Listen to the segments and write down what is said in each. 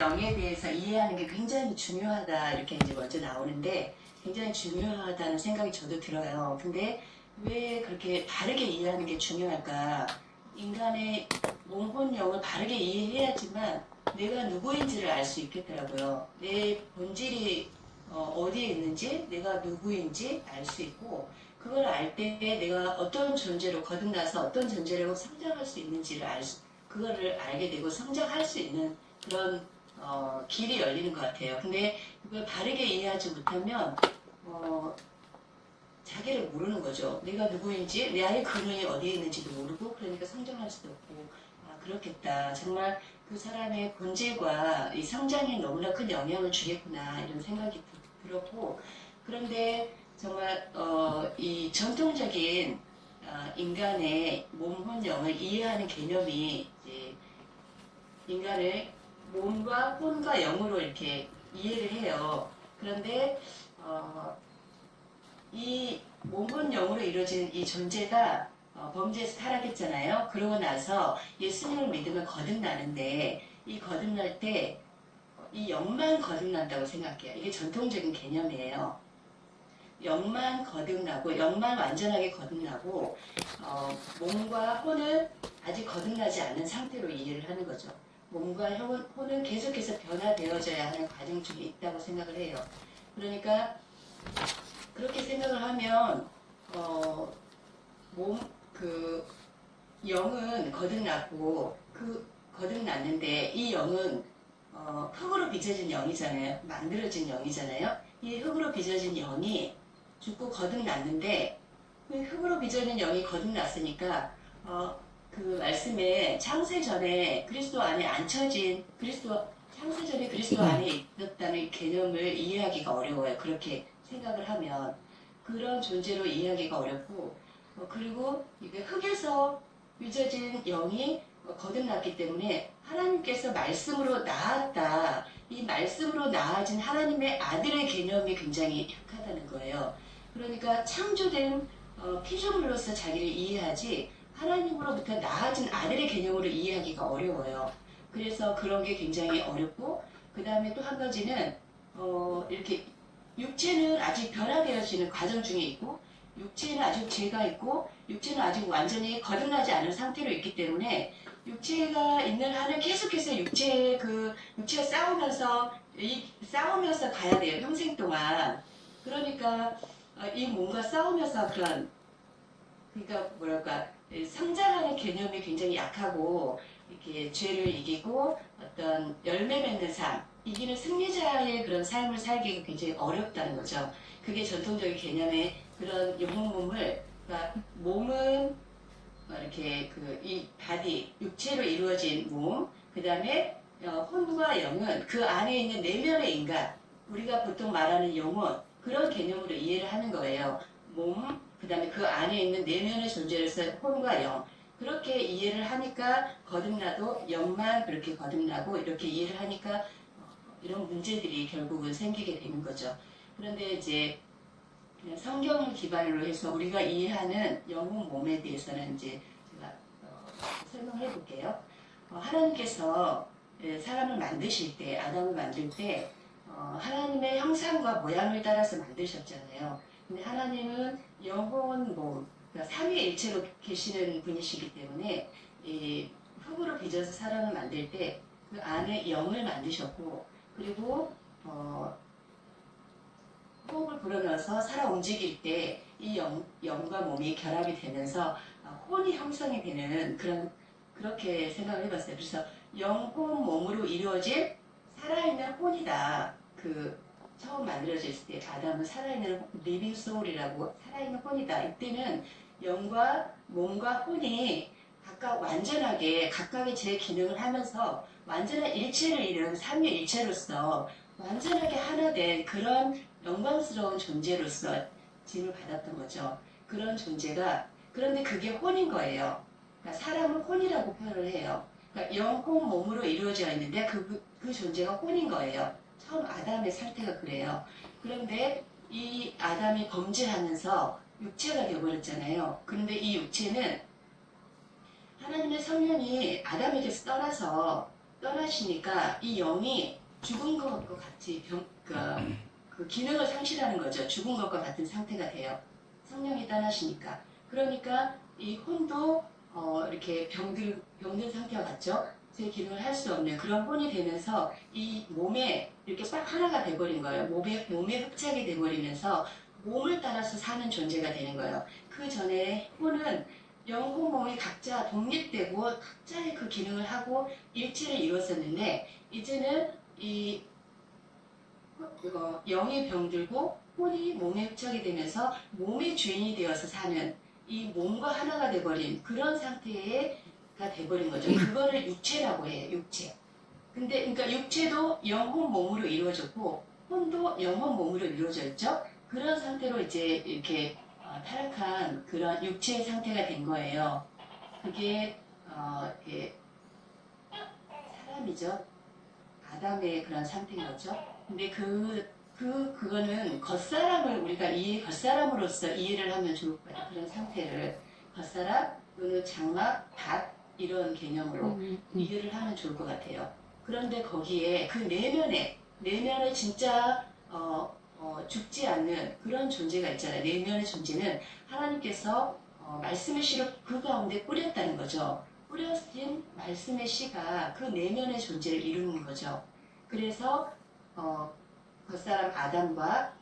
영에 대해서 이해하는 게 굉장히 중요하다 이렇게 이제 먼저 나오는데 굉장히 중요하다는 생각이 저도 들어요. 근데 왜 그렇게 바르게 이해하는 게 중요할까? 인간의 몸, 혼, 영을 바르게 이해해야지만 내가 누구인지를 알 수 있겠더라고요. 내 본질이 어디에 있는지, 내가 누구인지 알 수 있고, 그걸 알 때 내가 어떤 존재로 거듭나서 어떤 존재로 성장할 수 있는지를 그거를 알게 되고 성장할 수 있는 그런 길이 열리는 것 같아요. 근데 그걸 바르게 이해하지 못하면 자기를 모르는 거죠. 내가 누구인지, 나의 근원이 어디에 있는지도 모르고, 그러니까 성장할 수도 없고, 그렇겠다. 정말 그 사람의 본질과 이 성장에 너무나 큰 영향을 주겠구나, 이런 생각이 들었고, 그런데 정말 이 전통적인 인간의 몸, 혼, 영을 이해하는 개념이 이제 인간을 몸과 혼과 영으로 이렇게 이해를 해요. 그런데 이 몸은 영으로 이루어진 이 존재가 범죄에서 타락했잖아요. 그러고 나서 예수님을 믿으면 거듭나는데 이 거듭날 때 이 영만 거듭난다고 생각해요. 이게 전통적인 개념이에요. 영만 거듭나고 영만 완전하게 거듭나고 몸과 혼은 아직 거듭나지 않은 상태로 이해를 하는 거죠. 몸과 혼은 계속해서 변화되어져야 하는 과정 중에 있다고 생각을 해요. 그러니까 그렇게 생각을 하면 몸 그 영은 거듭났고 그 거듭났는데 이 영은 흙으로 빚어진 영이잖아요. 만들어진 영이잖아요. 이 흙으로 빚어진 영이 죽고 거듭났는데 그 흙으로 빚어진 영이 거듭났으니까 그 말씀에 창세 전에 그리스도 안에 앉혀진 창세 전에 그리스도 안에 있었다는 개념을 이해하기가 어려워요. 그렇게 생각을 하면 그런 존재로 이해하기가 어렵고 그리고 이게 흙에서 빚어진 영이 거듭났기 때문에 하나님께서 말씀으로 나았다. 이 말씀으로 나아진 하나님의 아들의 개념이 굉장히 약하다는 거예요. 그러니까 창조된 피조물로서 자기를 이해하지 하나님으로부터 나아진 아들의 개념으로 이해하기가 어려워요. 그래서 그런 게 굉장히 어렵고 그 다음에 또 한 가지는 이렇게 육체는 아직 변화되어지는 과정 중에 있고 육체는 아직 죄가 있고 육체는 아직 완전히 거듭나지 않은 상태로 있기 때문에 육체가 있는 한은 계속해서 육체가 싸우면서 가야 돼요. 평생 동안. 그러니까 이 몸과 싸우면서 그러니까 뭐랄까 성장하는 개념이 굉장히 약하고 이렇게 죄를 이기고 어떤 열매 맺는 삶, 이기는 승리자의 그런 삶을 살기가 굉장히 어렵다는 거죠. 그게 전통적인 개념의 그런 영혼 몸을 그러니까 몸은 이렇게 이 바디 육체로 이루어진 몸, 그 다음에 혼과 영은 그 안에 있는 내면의 인간, 우리가 보통 말하는 영혼 그런 개념으로 이해를 하는 거예요. 몸, 그 다음에 그 안에 있는 내면의 존재로서 혼과 영. 그렇게 이해를 하니까 거듭나도 영만 그렇게 거듭나고 이렇게 이해를 하니까 이런 문제들이 결국은 생기게 되는 거죠. 그런데 이제 성경을 기반으로 해서 우리가 이해하는 영혼 몸에 대해서는 이제 제가 설명해 볼게요. 하나님께서 사람을 만드실 때, 아담을 만들 때 하나님의 형상과 모양을 따라서 만드셨잖아요. 근데 하나님은 영혼 몸, 그러니까 삼위일체로 계시는 분이시기 때문에 이 흙으로 빚어서 사람을 만들 때 그 안에 영을 만드셨고 그리고 호흡을 불어넣어서 살아 움직일 때 이 영과 몸이 결합이 되면서 혼이 형성이 되는 그렇게 생각을 해봤어요. 그래서 영혼 몸으로 이루어진 살아있는 혼이다. 처음 만들어졌을 때 아담은 살아있는 리빙 소울이라고 살아있는 혼이다. 이때는 영과 몸과 혼이 각각 완전하게 각각의 제 기능을 하면서 완전한 일체를 이룬 삼위일체로서 완전하게 하나 된 그런 영광스러운 존재로서 짐을 받았던 거죠. 그런 존재가 그런데 그게 혼인 거예요. 그러니까 사람은 혼이라고 표현을 해요. 그러니까 영혼 몸으로 이루어져 있는데 그 존재가 혼인 거예요. 처음 아담의 상태가 그래요. 그런데 이 아담이 범죄하면서 육체가 되어버렸잖아요. 그런데 이 육체는 하나님의 성령이 아담에게서 떠나서 떠나시니까 이 영이 죽은 것과 같이 그 기능을 상실하는 거죠. 죽은 것과 같은 상태가 돼요. 성령이 떠나시니까. 그러니까 이 혼도 이렇게 병든 상태와 같죠. 제 기능을 할 수 없는 그런 혼이 되면서 이 몸에 이렇게 딱 하나가 돼버린 거예요. 몸에 흡착이 돼버리면서 몸을 따라서 사는 존재가 되는 거예요. 그 전에 혼은 영혼 몸이 각자 독립되고 각자의 그 기능을 하고 일치를 이뤘었는데 이제는 이 영이 병들고 혼이 몸에 흡착이 되면서 몸의 주인이 되어서 사는 이 몸과 하나가 돼버린 그런 상태가 돼버린 거죠. 그거를 육체라고 해요. 육체. 근데 그러니까 육체도 영혼 몸으로 이루어졌고 혼도 영혼 몸으로 이루어져 있죠. 그런 상태로 이제 이렇게 타락한 그런 육체의 상태가 된 거예요. 그게 이렇게 사람이죠. 아담의 그런 상태인 거죠. 근데 그거는 겉사람을 우리가 겉사람으로서 이해를 하면 좋을 거예요. 그런 상태를 겉사람 또는 장막, 밭 이런 개념으로 이해를 하면 좋을 것 같아요. 그런데 거기에 그 내면에 진짜 죽지 않는 그런 존재가 있잖아요. 내면의 존재는 하나님께서 말씀의 씨를 그 가운데 뿌렸다는 거죠. 뿌려진 말씀의 씨가 그 내면의 존재를 이루는 거죠. 그래서 겉사람 아담과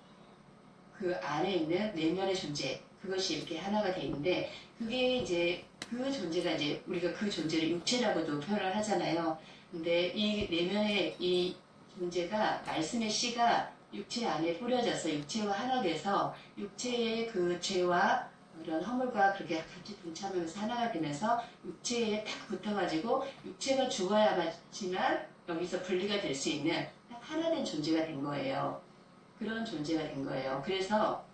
그 안에 있는 내면의 존재 그것이 이렇게 하나가 돼 있는데 그게 이제 그 존재가 이제 우리가 그 존재를 육체라고도 표현을 하잖아요. 근데 이 내면의 이 존재가 말씀의 씨가 육체 안에 뿌려져서 육체와 하나 돼서 육체의 그 죄와 이런 허물과 그렇게 같이 동참하면서 하나가 되면서 육체에 탁 붙어가지고 육체가 죽어야지만 여기서 분리가 될 수 있는 딱 하나 된 존재가 된 거예요. 그런 존재가 된 거예요. 그래서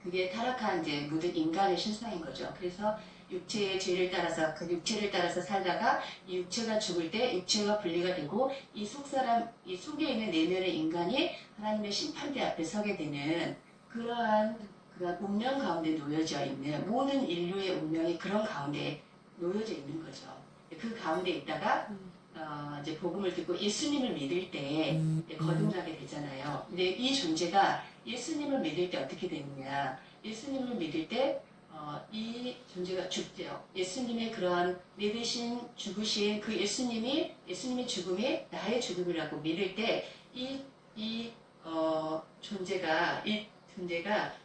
그게 타락한 이제 모든 인간의 실상인 거죠. 그래서 육체의 죄를 따라서 그 육체를 따라서 살다가 이 육체가 죽을 때 육체가 분리가 되고 이 속에 있는 내면의 인간이 하나님의 심판대 앞에 서게 되는 그러한 운명 가운데 놓여져 있는 모든 인류의 운명이 그런 가운데 놓여져 있는 거죠. 그 가운데 있다가 이제 복음을 듣고 예수님을 믿을 때 거듭나게 되잖아요. 근데 이 존재가 예수님을 믿을 때 어떻게 되느냐? 예수님을 믿을 때 이 존재가 죽대요. 예수님의 그러한 내 대신 죽으신 그 예수님의 죽음이 나의 죽음이라고 믿을 때 이 존재가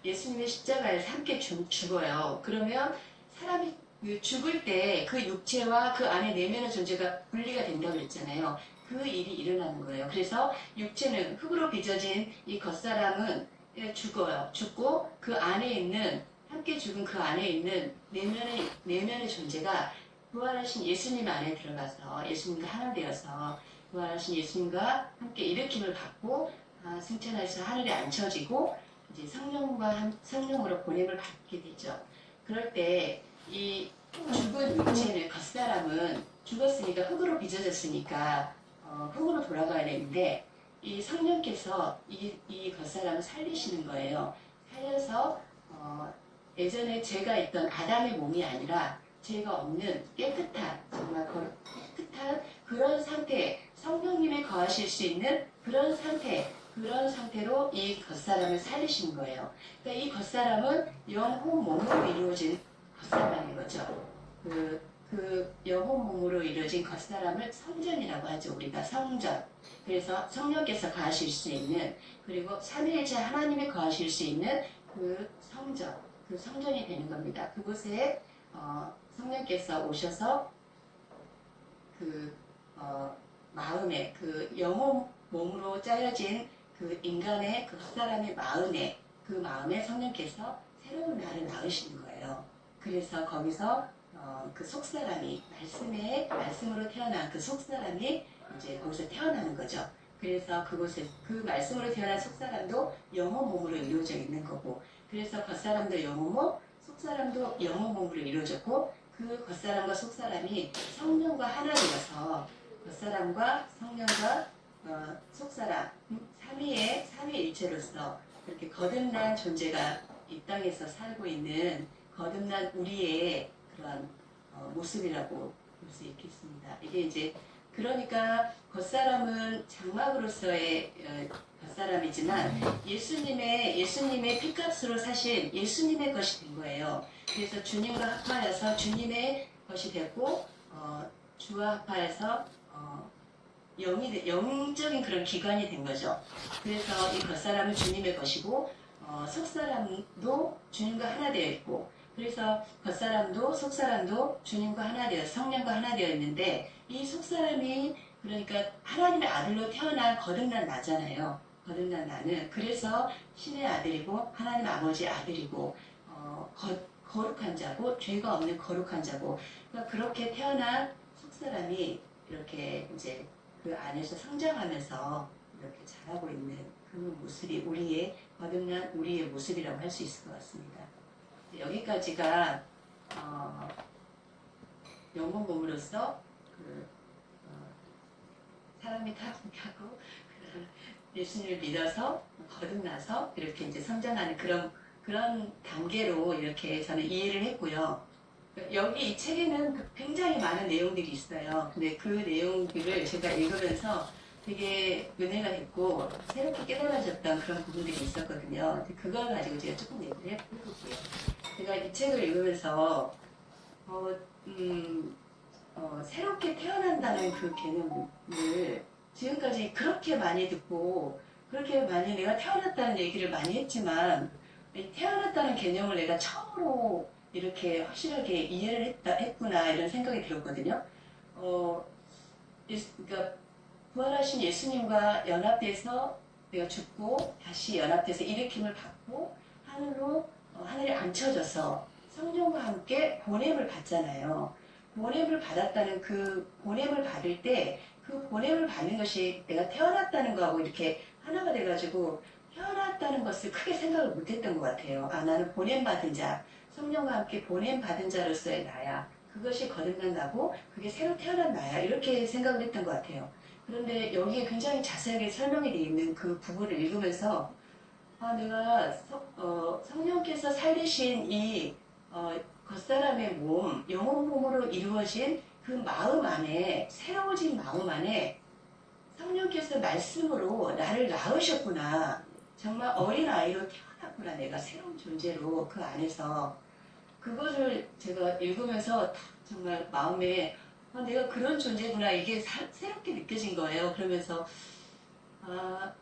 예수님의 십자가에서 함께 죽어요. 그러면 사람이 그 죽을 때 그 육체와 그 안에 내면의 존재가 분리가 된다고 그랬잖아요. 그 일이 일어나는 거예요. 그래서 육체는 흙으로 빚어진 이 겉사람은 죽어요. 죽고 그 안에 있는 함께 죽은 그 안에 있는 내면의 존재가 부활하신 예수님 안에 들어가서 예수님과 하나 되어서 부활하신 예수님과 함께 일으킴을 받고 승천해서 하늘에 앉혀지고 이제 성령으로 보냄을 받게 되죠. 그럴 때 이 죽은 육체는 겉사람은 죽었으니까 흙으로 빚어졌으니까 흙으로 돌아가야 되는데 이 성령께서 이 겉사람을 살리시는 거예요. 살려서 예전에 죄가 있던 아담의 몸이 아니라 죄가 없는 깨끗한 정말 깨끗한 그런 상태 성령님이 거하실 수 있는 그런 상태로 이 겉사람을 살리신 거예요. 그러니까 이 겉사람은 영혼 몸으로 이루어진 겉사람인 거죠. 그 영혼 몸으로 이루어진 겉사람을 성전이라고 하죠. 우리가 성전. 그래서 성령께서 거하실 수 있는 그리고 삼위일체 하나님이 거하실 수 있는 그 성전, 그 성전이 되는 겁니다. 그곳에 성령께서 오셔서 마음에 그 영혼 몸으로 짜여진 그 인간의 그 겉사람의 마음에 성령께서 새로운 나를 낳으시는 거예요. 그래서 거기서 그 속사람이 말씀으로 태어난 그 속사람이 이제 거기서 태어나는 거죠. 그래서 그곳에 그 말씀으로 태어난 속사람도 영혼 몸으로 이루어져 있는 거고, 그래서 겉사람도 영혼 몸, 속사람도 영혼 몸으로 이루어졌고, 그 겉사람과 속사람이 성령과 하나 되어서 겉사람과 성령과 속사람 삼위일체로서 그렇게 거듭난 존재가 이 땅에서 살고 있는 거듭난 우리의 그런 모습이라고 볼 수 있겠습니다. 이게 이제 그러니까 겉사람은 장막으로서의 겉사람이지만 예수님의 피값으로 사실 예수님의 것이 된 거예요. 그래서 주님과 합하여서 주님의 것이 됐고 주와 합하여서 영적인 그런 기관이 된 거죠. 그래서 이 겉사람은 주님의 것이고 속사람도 주님과 하나 되어 있고, 그래서 겉사람도 속사람도 주님과 하나 되어 성령과 하나 되어 있는데, 이 속사람이 그러니까 하나님의 아들로 태어난 거듭난 나잖아요. 거듭난 나는 그래서 신의 아들이고 하나님 아버지 아들이고 거룩한 자고 죄가 없는 거룩한 자고, 그러니까 그렇게 태어난 속사람이 이렇게 이제 그 안에서 성장하면서 이렇게 자라고 있는 그 모습이 거듭난 우리의 모습이라고 할 수 있을 것 같습니다. 여기까지가 영혼 몸으로서 사람이 타락하고 예수님을 믿어서 거듭나서 이렇게 이제 성장하는 그런 단계로 이렇게 저는 이해를 했고요. 여기 이 책에는 굉장히 많은 내용들이 있어요. 근데 그 내용들을 제가 읽으면서 되게 은혜가 됐고 새롭게 깨달아졌던 그런 부분들이 있었거든요. 그걸 가지고 제가 조금 얘기를 해볼게요. 제가 이 책을 읽으면서 새롭게 태어난다는 그 개념을 지금까지 그렇게 많이 듣고 그렇게 많이 내가 태어났다는 얘기를 많이 했지만, 태어났다는 개념을 내가 처음으로 이렇게 확실하게 이해를 했구나 이런 생각이 들었거든요. 그러니까 부활하신 예수님과 연합돼서 내가 죽고 다시 연합돼서 일으킴을 받고 하늘에 앉혀져서 성령과 함께 보냄을 받잖아요. 보냄을 받았다는 그 보냄을 받을 때 그 보냄을 받는 것이 내가 태어났다는 거하고 이렇게 하나가 돼가지고 태어났다는 것을 크게 생각을 못했던 것 같아요. 나는 보냄받은 자, 성령과 함께 보냄받은 자로서의 나야. 그것이 거듭난 나고 그게 새로 태어난 나야. 이렇게 생각을 했던 것 같아요. 그런데 여기에 굉장히 자세하게 설명이 되어 있는 그 부분을 읽으면서 내가 성령께서 살리신 이 겉사람의 몸, 영혼 몸으로 이루어진 그 마음 안에, 새로워진 마음 안에 성령께서 말씀으로 나를 낳으셨구나. 정말 어린아이로 태어났구나. 내가 새로운 존재로 그 안에서. 그거를 제가 읽으면서 정말 마음에 내가 그런 존재구나. 이게 새롭게 느껴진 거예요. 그러면서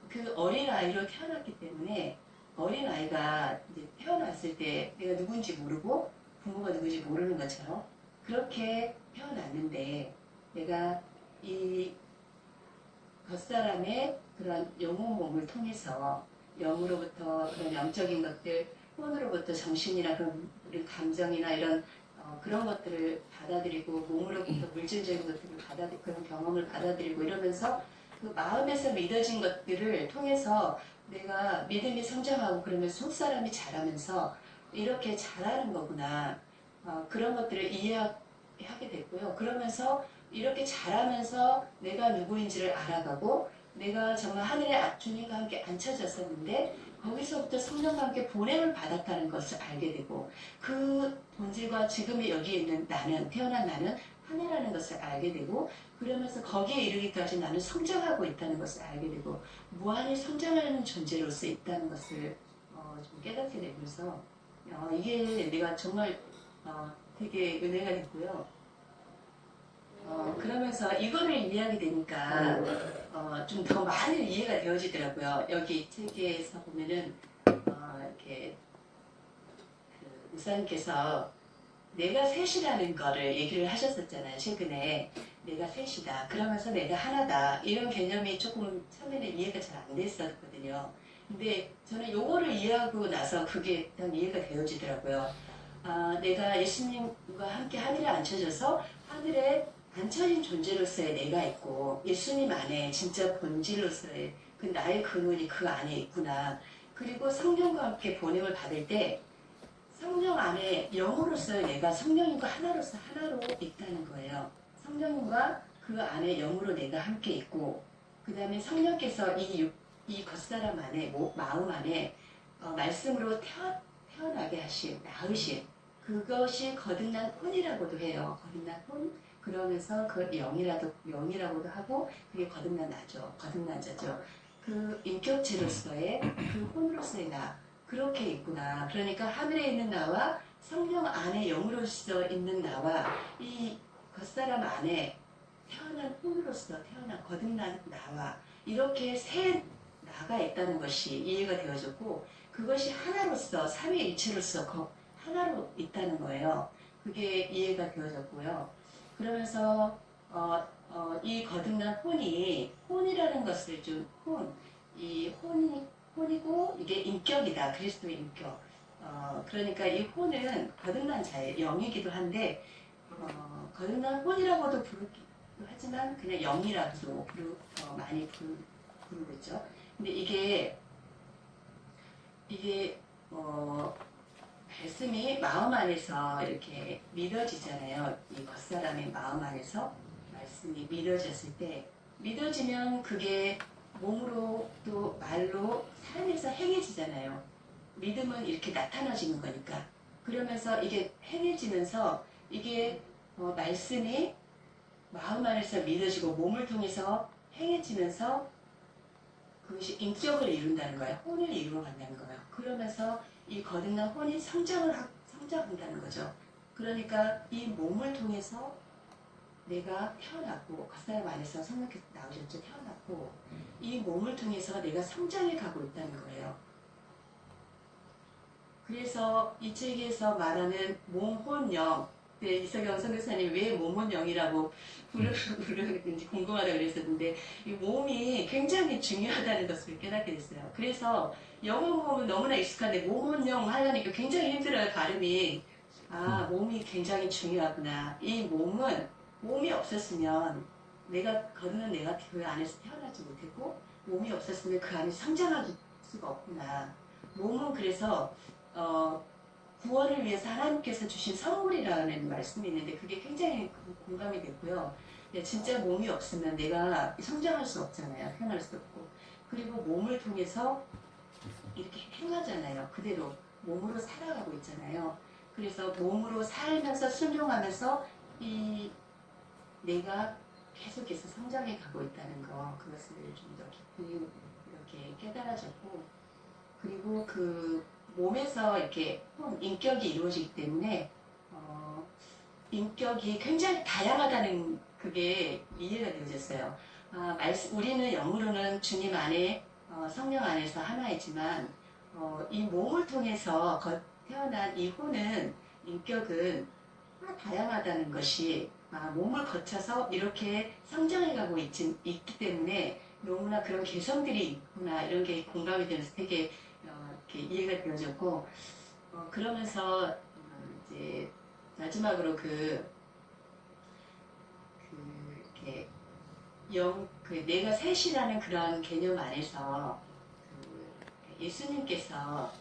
그 어린아이로 태어났기 때문에 어린아이가 이제 태어났을 때 내가 누군지 모르고 부모가 누군지 모르는 것처럼 그렇게 태어났는데, 내가 이 겉사람의 그런 영혼 몸을 통해서 영으로부터 그런 영적인 것들, 혼으로부터 정신이나 그런 감정이나 이런 그런 것들을 받아들이고 몸으로부터 물질적인 것들을 받아들이고 그런 경험을 받아들이고 이러면서 그 마음에서 믿어진 것들을 통해서 내가 믿음이 성장하고 그러면 속사람이 자라면서 이렇게 자라는 거구나. 그런 것들을 이해하게 됐고요. 그러면서 이렇게 자라면서 내가 누구인지를 알아가고 내가 정말 하늘에 주님과 함께 앉혀졌었는데 거기서부터 성령과 함께 보냄을 받았다는 것을 알게 되고, 그 본질과 지금 여기에 있는 나는, 태어난 나는 하나라는 것을 알게 되고, 그러면서 거기에 이르기까지 나는 성장하고 있다는 것을 알게 되고 무한히 성장하는 존재로서 있다는 것을 좀 깨닫게 되면서 이게 내가 정말 되게 은혜가 됐고요. 그러면서 이거를 이해하게 되니까 좀 더 많이 이해가 되어지더라고요. 여기 책에서 보면은 이렇게 그 목사님께서 내가 셋이라는 거를 얘기를 하셨었잖아요. 최근에 내가 셋이다. 그러면서 내가 하나다. 이런 개념이 조금 처음에는 이해가 잘 안 됐었거든요. 근데 저는 요거를 이해하고 나서 그게 일단 이해가 되어지더라고요. 내가 예수님과 함께 하늘에 앉혀져서 하늘에 앉혀진 존재로서의 내가 있고 예수님 안에 진짜 본질로서의 그 나의 근원이 그 안에 있구나. 그리고 성령과 함께 보냄을 받을 때 성령 안에 영으로서의 내가 성령님과 하나로서 하나로 있다는 거예요. 성령님과 그 안에 영으로 내가 함께 있고, 그 다음에 성령께서 이 겉사람 안에 마음 안에 말씀으로 태어나게 하신, 낳으신 그것이 거듭난 혼이라고도 해요. 거듭난 혼, 그러면서 그 영이라고도 하고 그게 거듭난 나죠. 거듭난 자죠. 그 인격체로서의 그 혼으로서의 나 그렇게 있구나. 그러니까 하늘에 있는 나와 성령 안에 영으로서 있는 나와 이 겉사람 안에 태어난 혼으로서 태어난 거듭난 나와 이렇게 세 나가 있다는 것이 이해가 되어졌고 그것이 하나로서 삼위일체로서 하나로 있다는 거예요. 그게 이해가 되어졌고요. 그러면서 이 거듭난 혼이라는 것을 이 혼이고 이게 인격이다. 그리스도의 인격. 그러니까 이 혼은 거듭난 자의 영이기도 한데 거듭난 혼이라고도 부르기도 하지만 그냥 영이라고도 많이 부르고 있죠. 근데 이게 말씀이 마음 안에서 이렇게 믿어지잖아요. 이 겉사람의 마음 안에서 말씀이 믿어졌을 때 믿어지면 그게 몸으로 또 말로 삶에서 행해지잖아요. 믿음은 이렇게 나타나지는 거니까. 그러면서 이게 행해지면서 이게 말씀이 마음 안에서 믿어지고 몸을 통해서 행해지면서 그것이 인격을 이룬다는 거예요. 혼을 이루어간다는 거예요. 그러면서 이 거듭난 혼이 성장한다는 거죠. 그러니까 이 몸을 통해서 내가 태어났고 겉사람 안에서 성령께서 나오셨죠. 태어났고 이 몸을 통해서 내가 성장해 가고 있다는 거예요. 그래서 이 책에서 말하는 몸, 혼, 영 이석영 선교사님이 왜 몸, 혼, 영이라고 부르는지 궁금하다고 그랬었는데 이 몸이 굉장히 중요하다는 것을 깨닫게 됐어요. 그래서 영어 보면 너무나 익숙한데 몸, 혼, 영 하려니까 굉장히 힘들어요. 발음이. 몸이 굉장히 중요하구나. 이 몸이 없었으면 내가 그 안에서 태어나지 못했고 몸이 없었으면 그 안에 성장할 수가 없구나. 몸은 그래서 구원을 위해서 하나님께서 주신 선물이라는 말씀이 있는데 그게 굉장히 공감이 됐고요. 진짜 몸이 없으면 내가 성장할 수 없잖아요. 태어날 수 없고. 그리고 몸을 통해서 이렇게 행하잖아요. 그대로 몸으로 살아가고 있잖아요. 그래서 몸으로 살면서 순종하면서 이 내가 계속해서 성장해 가고 있다는 거 그것을 좀 더 깊이 이렇게 깨달아졌고 그리고 그 몸에서 이렇게 인격이 이루어지기 때문에 인격이 굉장히 다양하다는 그게 이해가 되어졌어요. 우리는 영으로는 주님 안에 성령 안에서 하나이지만 이 몸을 통해서 태어난 이 혼은 인격은 다양하다는 것이 몸을 거쳐서 이렇게 성장해가고 있기 때문에 너무나 그런 개성들이 있구나 이런 게 공감이 되면서 되게 이렇게 이해가 되어졌고 그러면서 이제 마지막으로 이렇게 내가 셋이라는 그런 개념 안에서 예수님께서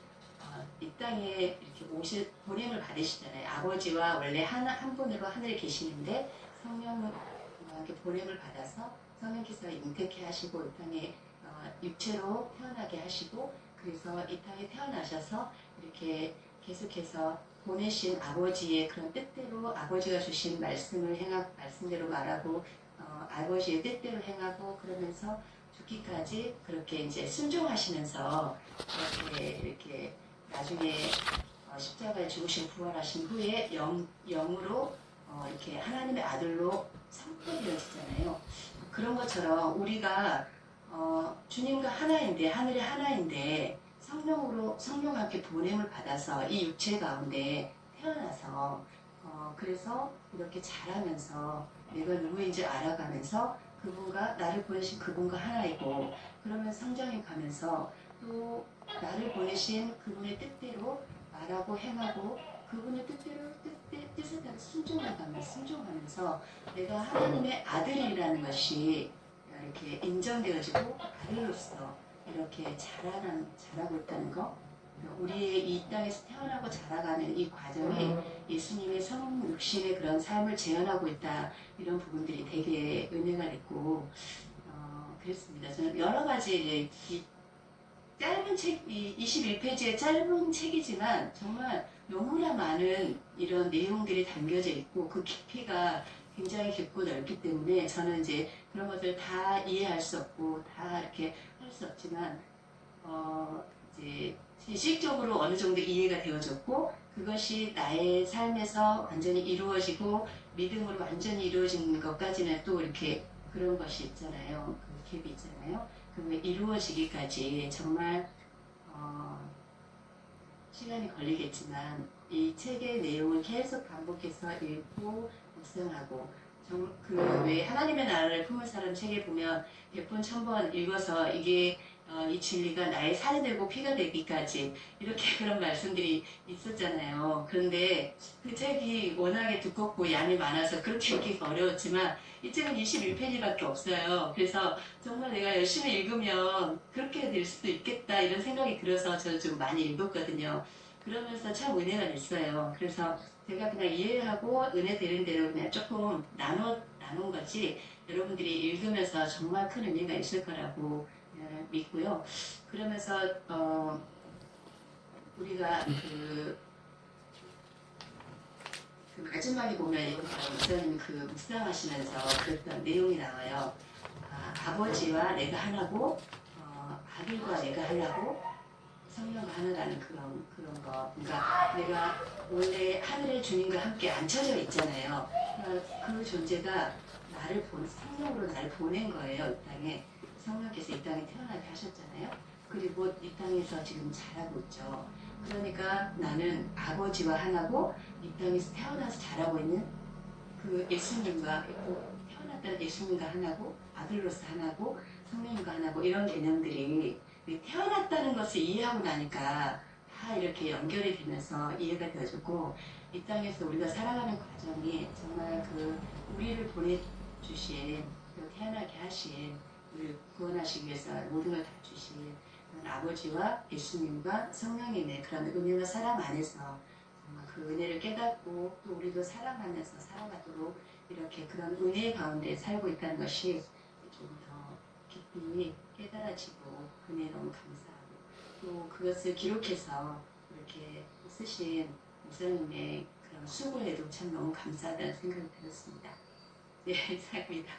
이 땅에 이렇게 보냄을 받으시잖아요. 아버지와 원래 한 분으로 하늘에 계시는데 성령께 보냄을 받아서 성령께서 인택해 하시고 이 땅에 육체로 태어나게 하시고 그래서 이 땅에 태어나셔서 이렇게 계속해서 보내신 아버지의 그런 뜻대로 아버지가 주신 말씀대로 말하고 아버지의 뜻대로 행하고 그러면서 죽기까지 그렇게 이제 순종하시면서 이렇게 나중에 십자가에 죽으신 부활하신 후에 영으로 이렇게 하나님의 아들로 선포되어지잖아요. 그런 것처럼 우리가 주님과 하나인데 하늘의 하나인데 성령과 함께 보냄을 받아서 이 육체 가운데 태어나서 그래서 이렇게 자라면서 내가 누구인지 알아가면서 그분과 나를 보내신 그분과 하나이고 그러면 성장해 가면서 또 나를 보내신 그분의 뜻대로 말하고 행하고 그분의 뜻에 따라 순종하면서 내가 하나님의 아들이라는 것이 이렇게 인정되어지고 아들로서 이렇게 자라고 있다는 거 우리의 이 땅에서 태어나고 자라가는 이 과정이 예수님의 성육신의 그런 삶을 재현하고 있다 이런 부분들이 되게 은혜가 됐고 그랬습니다. 저는 여러 가지 이 짧은 책, 이 21페이지의 짧은 책이지만 정말 너무나 많은 이런 내용들이 담겨져 있고 그 깊이가 굉장히 깊고 넓기 때문에 저는 이제 그런 것들 다 이해할 수 없고 다 이렇게 할 수 없지만 이제 지식적으로 어느 정도 이해가 되어졌고 그것이 나의 삶에서 완전히 이루어지고 믿음으로 완전히 이루어진 것까지는 또 이렇게 그런 것이 있잖아요. 그 갭이 있잖아요. 그 이루어지기까지 정말 시간이 걸리겠지만 이 책의 내용을 계속 반복해서 읽고 묵상하고 그 왜 하나님의 나라를 품은 사람 책에 보면 100번 1000번 읽어서 이게 이 진리가 나의 살이 되고 피가 되기까지 이렇게 그런 말씀들이 있었잖아요. 그런데 그 책이 워낙에 두껍고 양이 많아서 그렇게 읽기가 어려웠지만 이 책은 21페이지밖에 없어요. 그래서 정말 내가 열심히 읽으면 그렇게 될 수도 있겠다 이런 생각이 들어서 저는 좀 많이 읽었거든요. 그러면서 참 은혜가 됐어요. 그래서 제가 그냥 이해하고 은혜 되는 대로 그냥 조금 나눈 거지 여러분들이 읽으면서 정말 큰 의미가 있을 거라고 믿고요. 그러면서 우리가 그 마지막에 보면 목사님 그 묵상하시면서 그랬던 내용이 나와요. 아버지와 내가 하나고 아들과 내가 하나고 성령과 하나라는 그런 거. 그러니까 내가 원래 하늘의 주님과 함께 앉혀져 있잖아요. 그러니까 그 존재가 성령으로 나를 보낸 거예요. 이 땅에. 성령께서 이 땅에 태어나게 하셨잖아요. 그리고 이 땅에서 지금 자라고 있죠. 그러니까 나는 아버지와 하나고 이 땅에서 태어나서 자라고 있는 그 예수님과 태어났다는 예수님과 하나고 아들로서 하나고 성령과 하나고 이런 개념들이 태어났다는 것을 이해하고 나니까 다 이렇게 연결이 되면서 이해가 되어지고 이 땅에서 우리가 살아가는 과정이 정말 그 우리를 보내주신 태어나게 하신 우리를 구원하시기 위해서 모든 걸 다 주신 아버지와 예수님과 성령님의 그런 은혜와 사랑 안에서 정말 그 은혜를 깨닫고 또 우리도 사랑하면서 살아가도록 이렇게 그런 은혜 가운데 살고 있다는 것이 좀 더 깊이 깨달아지고 은혜 너무 감사하고 또 그것을 기록해서 이렇게 쓰신 목사님의 그런 수고에도 참 너무 감사하다는 생각이 들었습니다. 네, 이상입니다.